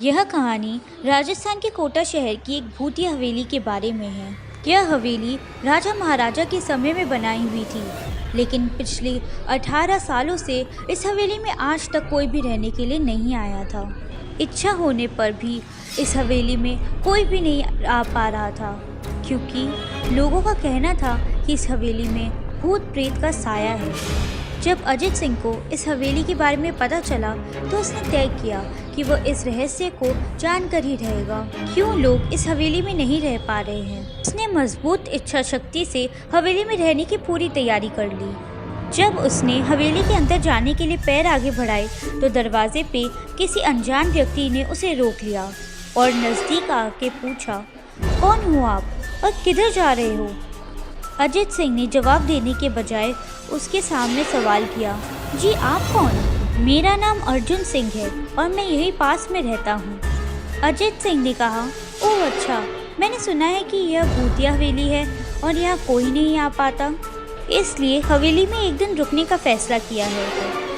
यह कहानी राजस्थान के कोटा शहर की एक भूतिया हवेली के बारे में है। यह हवेली राजा महाराजा के समय में बनाई हुई थी, लेकिन पिछले 18 सालों से इस हवेली में आज तक कोई भी रहने के लिए नहीं आया था। इच्छा होने पर भी इस हवेली में कोई भी नहीं आ पा रहा था, क्योंकि लोगों का कहना था कि इस हवेली में भूत प्रेत का साया है। जब अजित सिंह को इस हवेली के बारे में पता चला तो उसने तय किया कि वह इस रहस्य को जानकर ही रहेगा, क्यों लोग इस हवेली में नहीं रह पा रहे हैं। उसने मजबूत इच्छा शक्ति से हवेली में रहने की पूरी तैयारी कर ली। जब उसने हवेली के अंदर जाने के लिए पैर आगे बढ़ाए तो दरवाजे पे किसी अनजान व्यक्ति ने उसे रोक लिया और नज़दीक आके पूछा, कौन हो आप और किधर जा रहे हो? अजित सिंह ने जवाब देने के बजाय उसके सामने सवाल किया, जी आप कौन? मेरा नाम अर्जुन सिंह है और मैं यहीं पास में रहता हूँ। अजित सिंह ने कहा, ओह अच्छा, मैंने सुना है कि यह भूतिया हवेली है और यहाँ कोई नहीं आ पाता, इसलिए हवेली में एक दिन रुकने का फैसला किया है।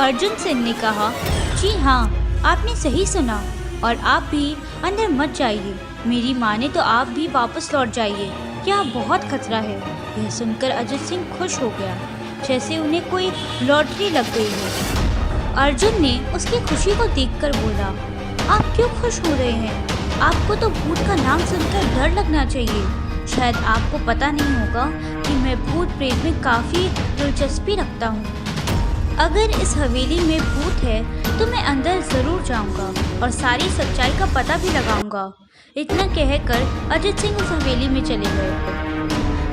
अर्जुन सिंह ने कहा, जी हाँ, आपने सही सुना और आप भी अंदर मत जाइए। मेरी माने तो आप भी वापस लौट जाइए, यहाँ बहुत खतरा है। यह सुनकर अजित सिंह खुश हो गया, जैसे उन्हें कोई लॉटरी लग गई हो। अर्जुन ने उसकी खुशी को देखकर बोला, आप क्यों खुश हो रहे हैं? आपको तो भूत का नाम सुनकर डर लगना चाहिए। शायद आपको पता नहीं होगा कि मैं भूत प्रेत में काफ़ी दिलचस्पी रखता हूँ। अगर इस हवेली में भूत है तो मैं अंदर ज़रूर जाऊँगा और सारी सच्चाई का पता भी लगाऊँगा। इतना कहकर अजित सिंह उस हवेली में चले गए।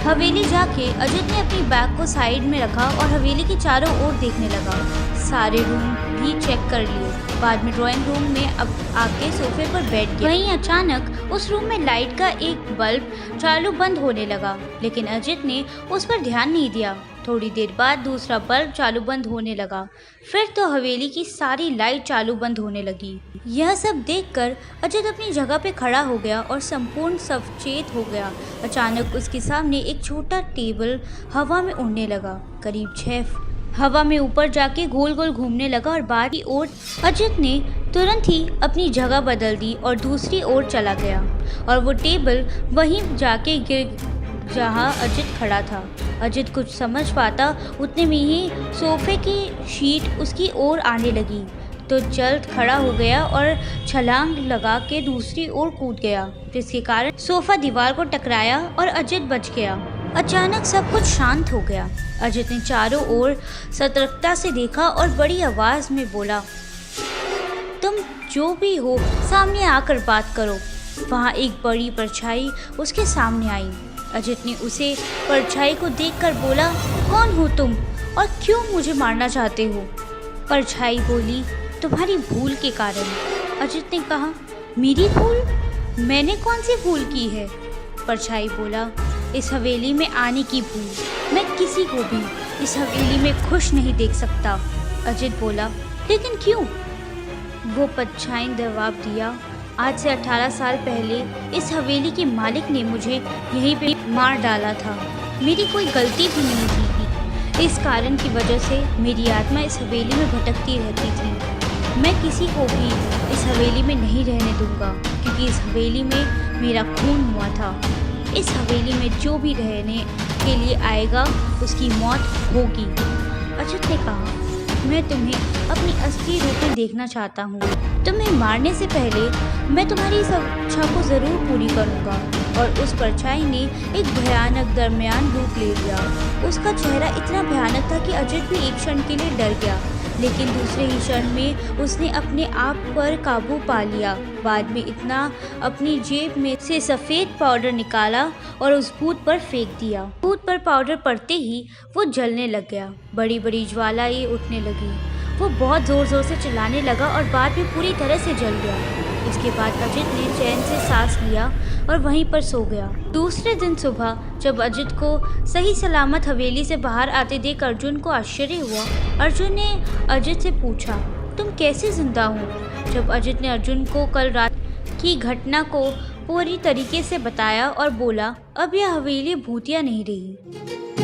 हवेली जाके अजित ने अपनी बैग को साइड में रखा और हवेली के चारों ओर देखने लगा। सारे रूम भी चेक कर लिए। बाद में ड्राइंग रूम में अब आके सोफे पर बैठ गया। वहीं अचानक उस रूम में लाइट का एक बल्ब चालू बंद होने लगा, लेकिन अजित ने उस पर ध्यान नहीं दिया। थोड़ी देर बाद दूसरा बल्ब चालू बंद होने लगा, फिर तो हवेली की सारी लाइट चालू बंद होने लगी। यह सब देखकर अजित अपनी जगह पे खड़ा हो गया और संपूर्ण सचेत हो गया। अचानक उसके सामने एक छोटा टेबल हवा में उड़ने लगा, करीब 6 हवा में ऊपर जाके गोल गोल घूमने लगा और बाहर की ओर। अजित ने तुरंत ही अपनी जगह बदल दी और दूसरी ओर चला गया और वो टेबल वहीं जाके गिर जहाँ अजित खड़ा था। अजित कुछ समझ पाता उतने में ही सोफे की शीट उसकी ओर आने लगी, तो जल्द खड़ा हो गया और छलांग लगा के दूसरी ओर कूद गया, जिसके कारण सोफा दीवार को टकराया और अजित बच गया। अचानक सब कुछ शांत हो गया। अजित ने चारों ओर सतर्कता से देखा और बड़ी आवाज में बोला, तुम जो भी हो सामने आकर बात करो। वहाँ एक बड़ी परछाई उसके सामने आई। अजित ने उसे परछाई को देखकर बोला, कौन हो तुम और क्यों मुझे मारना चाहते हो? परछाई बोली, तुम्हारी भूल के कारण। अजित ने कहा, मेरी भूल? मैंने कौन सी भूल की है? परछाई बोला, इस हवेली में आने की भूल। मैं किसी को भी इस हवेली में खुश नहीं देख सकता। अजित बोला, लेकिन क्यों? वो परछाई ने जवाब दिया, आज से 18 साल पहले इस हवेली के मालिक ने मुझे यहीं पे मार डाला था। मेरी कोई गलती भी नहीं थी। इस कारण की वजह से मेरी आत्मा इस हवेली में भटकती रहती थी। मैं किसी को भी इस हवेली में नहीं रहने दूंगा, क्योंकि इस हवेली में मेरा खून हुआ था। इस हवेली में जो भी रहने के लिए आएगा उसकी मौत होगी। अजित ने कहा, मैं तुम्हें अपनी असली रूप में देखना चाहता हूँ। तुम्हें मारने से पहले मैं तुम्हारी इस इच्छा को ज़रूर पूरी करूँगा। और उस परछाई ने एक भयानक दरमियान रूप ले लिया। उसका चेहरा इतना भयानक था कि अजित भी एक क्षण के लिए डर गया, लेकिन दूसरे ही क्षण में उसने अपने आप पर काबू पा लिया। बाद में इतना अपनी जेब में से सफ़ेद पाउडर निकाला और उस भूत पर फेंक दिया। भूत पर पाउडर पड़ते ही वो जलने लग गया। बड़ी बड़ी ज्वालाएं उठने लगी। वो बहुत ज़ोर ज़ोर से चिल्लाने लगा और बाद में पूरी तरह से जल गया। इसके बाद अजित ने चैन से सांस लिया और वहीं पर सो गया। दूसरे दिन सुबह जब अजित को सही सलामत हवेली से बाहर आते देख अर्जुन को आश्चर्य हुआ। अर्जुन ने अजित से पूछा, तुम कैसे जिंदा हो? जब अजित ने अर्जुन को कल रात की घटना को पूरी तरीके से बताया और बोला, अब यह हवेली भूतिया नहीं रही।